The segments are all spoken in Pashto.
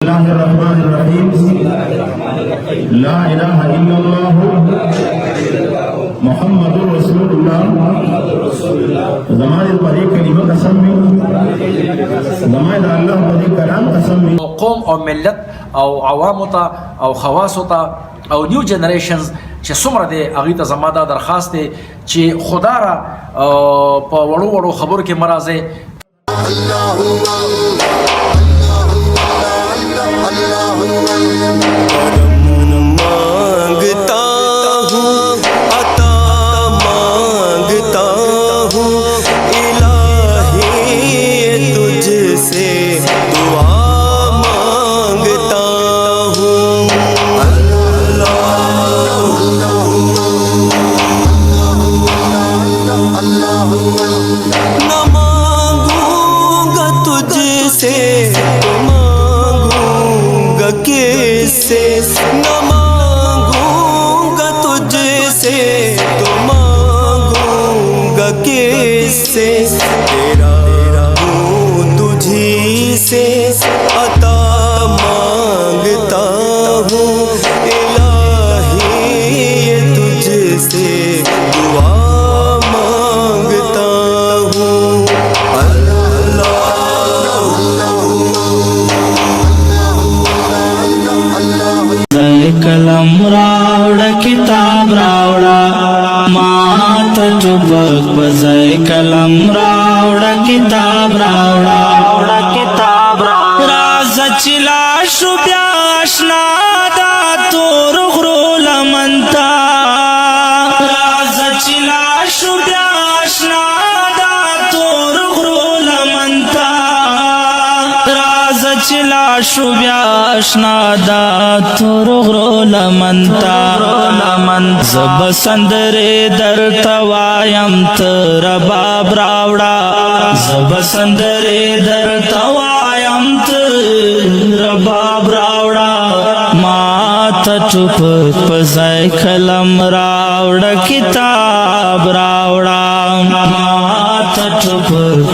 الله الرحمن الرحيم لا إله إلا الله محمد رسول الله زمان پدې کلمه قسم می زمان الله پدې کلام قسم می قوم او ملت او عوامو ته او خواصو ته او نیو جنریشنز چې څومره دی هغې ته زما دا درخواست دی چې خدا را په وړو وړو خبرو کې مرازه मांगता हूँ अता मांगता हूँ इलाही तुझसे दुआ मांगता हूँ न मांगूंगा तुझसे किससे न मांगूंगा तुझसे तो मांगूंगा किससे तेरा हूँ तुझी से अता मांगता हूँ इलाही ये तुझसे दुआ मांगता हूँ कलम रावड़ा किताब रावड़ा मात चुबक बजाय कलम रावड़ा किताब रावड़ा राज चिला शुभ्याशना दा तोर ग्रोल मनता राज चिला शुभ्याशना दा तोर ग्रोल मनता राज चिला शुभ्याशना दा तोर ग्रोल मनता जब संदरे दर तवायम रबाब रावड़ा जब संदरे दर तवायम रबाब रावड़ा मात चुप पजाय कलम रावड़ा किताब रावड़ा मात चुप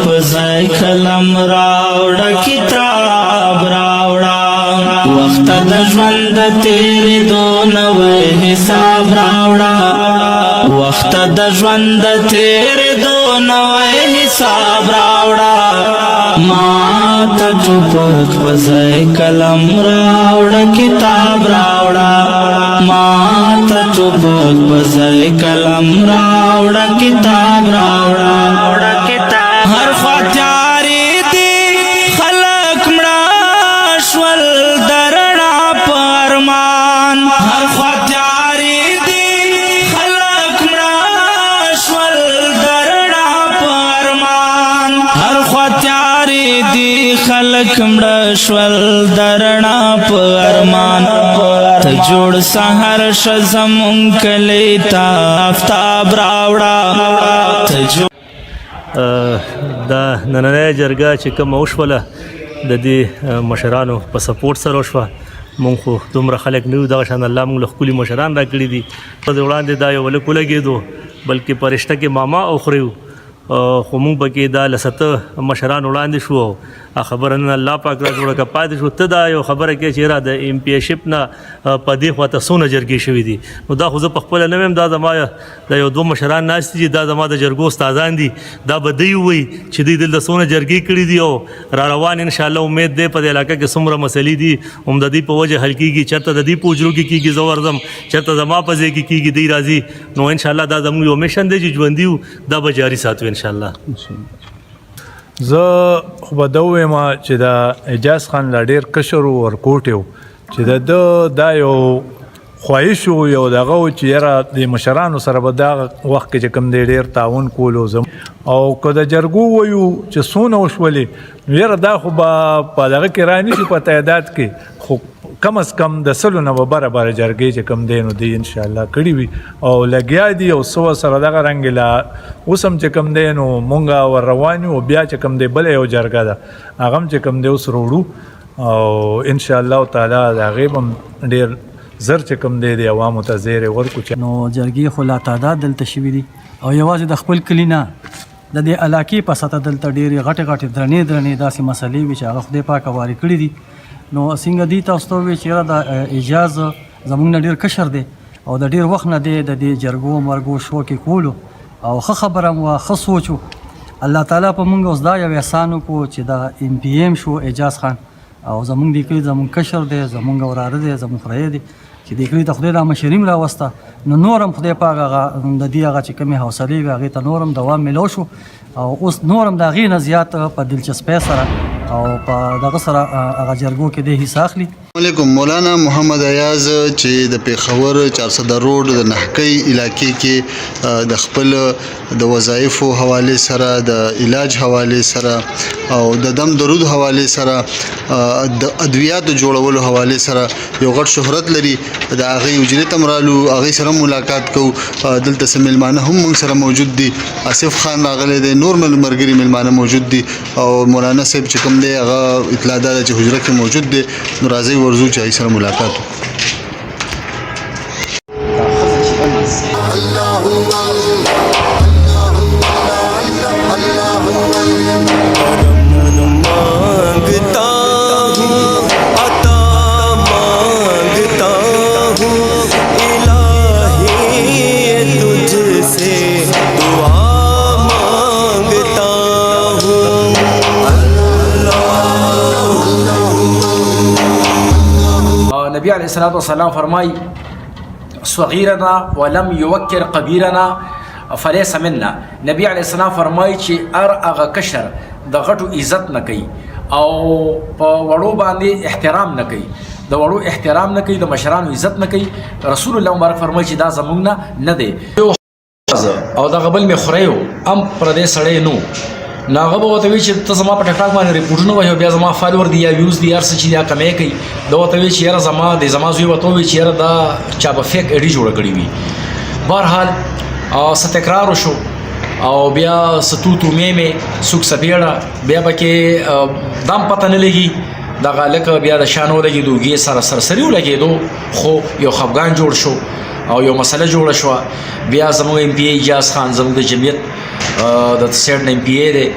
पजाय कलम रावड़ा किताब रावड़ा वक्त दजवंद तेरे दो नवे हिसाब रावड़ा वक्त दजवंद तेरे दो नवे हिसाब रावड़ा मात चुपक पजाय कलम रावड़ा किताब रावड़ा मात चुपक पजाय कलम रावड़ा किताब रावड़ा हर ख्वात्यारी दी खलक मड़ाश्वल दरड़ा परमान हर ख्वात्यारी दी खलक मड़ाश्वल दरड़ा परमान हर ख्वात्यारी दी खलक मड़ाश्वल दरड़ा परमान जोड़ सहर शजम उनकलेता आफ्ताब रावड़ा دا نننۍ جرګه چې کومه وشوله د دې مشرانو په سپورټ سره وشوه مونږ خو دومره خلک نه یو دغه شان الله مونږ له ښکلي مشران راکړي دي په دې وړاندې دا یو ولک ولګېدو بلکې په رشته کې ماما او خوري خو مونږ پکې دا له 7 مشران وړاندې شو خبره نن الله پاک را جوړه کا پاتې شو ته دا یو خبره کې چې را د ایم پی شپ نه په دې خواته سونه جرګې شوې دي نو دا خو زه په خپل نه ویم دا زما د یو دوه مشران ناست دي دا زما د جرګو استادان دي دا به دی وي چې دوی دلته سونه جرګې کړي دي او را روان ان شاء الله امید دی په دې علاقه کې څومره مسلې دي هم د دې په وجه حل کېږي چېرته د دې په اجرو کې کېږي زه ورځم چېرته زما په ځای کې کېږي دی راځي نو ان شاء الله دا زموږ یو میشن دی چې ژوندي یو دا به جاري ساتو ان شاء الله زه خو به دا ووایم چې د اعجاز خان لا ډېر کشر ورکوټ یو چې دا یو خواهش و یو دغه و چې یاره د مشرانو سره به دا وخت کې چې کوم دی ډېر تعاون کولو او که د جرګو ویو چې څونه وشولې نو یاره دا خو به په دغه کې رانشي په تعداد کې خو کم از کم د سلو نه به بره جرګې چې کوم دی نو دی انشاءالله کړي وي او لګیا دي او څه سره دغه رنګې لا اوس هم چې کوم دی نو مونږ ور روان یو بیا چې کوم دی بله یو جرګه ده هغه هم چې کوم دی اوس وروړو او انشاءالله تعالی د هغې به هم ډېر زر چې کوم دی د عوامو ته زیری ورکړو نو جرګې خو لا تعداد دلته شوي دي او یوازې د خپل کلي نه د دې علاقې په سطح دلته ډېرې غټې درنې داسې مسلې وي چې هغه خدای پاک واري کړي دي نو څنګه دي تاسو ته وی چې یاره دا اعجاز زمونږ نه ډېر کشر دی او د ډېر وخت نه دی د دې جرګو مرګو شو کې کولو او ښه خبره مو ښه سوچ و الله تعالی په موږ اوس دا یو احسان وکړو چې دا MPM شو اعجاز خان او زمونږ دې کلي زمونږ کشر دی زمونږ وراره دی زمونږ خوریی دی چې دې کلي ته خدای دا مشري م راوسته نو نور هم خدای پاک هغه د دې هغه چې کومې حوصلې وي هغې ته نور هم دوام میلو شو او اوس نور هم د هغې نه زیات په دلچسپۍ سره او په دغه سره هغه جرګو کې دې حصه اخلي. علیکم. مولانا محمد ایاز چې د پیښور 400 روډ د نحکۍ علاقې کې د خپل د وظایفو حواله سره د علاج حواله سره او د دم درود حواله سره د ادویات جوړولو حواله سره یو غټ شهرت لري. د هغه اجرت امرالو هغه سره ملاقات کو دلته سم ملمانه هم موږ سره موجود دي. آصف خان راغلی دی نور مرګري ملمانه موجود دي او مولانا صاحب چې کوم دی هغه اطلاع ده چې حجره کې موجود دي. نو راځي ورزو چې سره ملاقات मांगता हूँ अता मांगता हूँ इलाही तुझसे दुआ मांगता हूँ. नबी علیہ الصلوۃ والسلام فرمای صغیرنا ولم یوکر کبیرنا فلیس منا. نبی علیہ السلام فرمای چې هغه کشر د غټو عزت نه کوي او په وړو باندې احترام نه کوي د وړو احترام نه کوي د مشرانو عزت نه کوي. رسول الله مبارک فرمای چې دا زمونږ نه دی او دغه بل مې خوریو ام پردې سړی نو ناغه به وته وی چې ته زما په ټک ټاک باندې ریپورټونه وایو بیا زما فالوور دی یا ویوز دی ارڅ چې دا کمې کوي دا وته وی چې یاره زما د زما زوی وته وی چې یاره دا چا به فیک ایډي جوړ کړی وي. بهرحال څه تکرار وشو او بیا ستوتو میمه سوک سپیړه بیا پکې دم پته نه لګي دغه لکه بیا د شانو لګېدو ګې سره سرسري ولګېدو خو یو خفګان جوړ شو او یو مسله جوړه شوه. بیا زموږ MPA اعجاز خان زموږ د جمعیت د سیټ MPA دی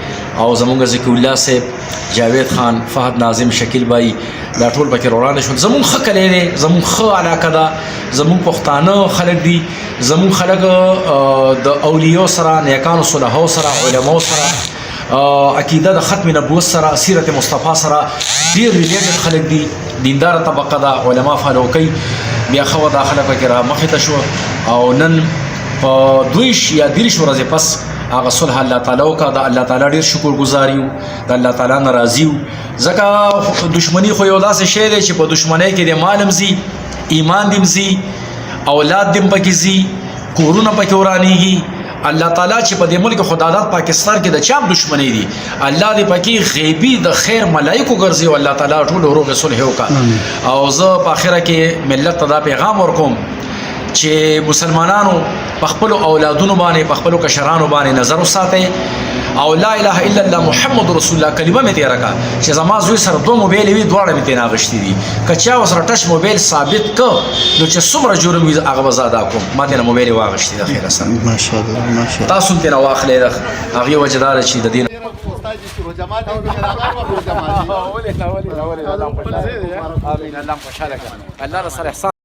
او زموږ ذکي الله صاحب جاوید خان فهد ناظم شکیل بای دا ټول پکې روانه شول. زموږ ښه کلی دی زموږ ښه علاقه ده زموږ پښتانه خلک دي زموږ خلک د اولیاء سره نیکانو صلحو سره علماو سره عقیده د ختم نبوت سره سیرت مصطفی سره ډېر ریلیټډ خلک دي دیندار طبقه ده علما فالو کوي. بیا خو داخله پکې را مخې ته شو او نن په 2 یا 3 ورځې پس هغه صلح الله تعالی وکړه. د الله تعالی ډېر شکر گزار یو د الله تعالی نه راضي یو ځکه دشمني خو یو داسې شی دی چې په دشمنۍ کې د مال هم ځي ایمان دې هم ځي اولاد دې هم پکې ځي کورونه پکې ورانېږي. الله تعالی چې په دې ملک خدادات پاکستان کې د چا دشمنی دي الله دې پکې غیبی د خیر ملائکو ګرځي او الله تعالی ټول روغ صلح وکړه. او زه په اخره کې ملت ته دا پیغام ورکوم چې مسلمانانو په خپل اولادونو باندې په خپل کشرانو باندې نظر وساتئ او لا اله الا الله محمد رسول الله کلمه مې تیر کا چې زما زوی سره 2 موبایل وی دواړه مې تینا غشتي دي کچا وسره ټچ موبایل ثابت ک نو چې څومره جرم وي هغه وزاده کوم ما ته موبایل واغشتي د خیر سره ماشاءالله ماشاءالله تاسو ته نو واخلې د هغه وجدار چې د دین الله رسول احسان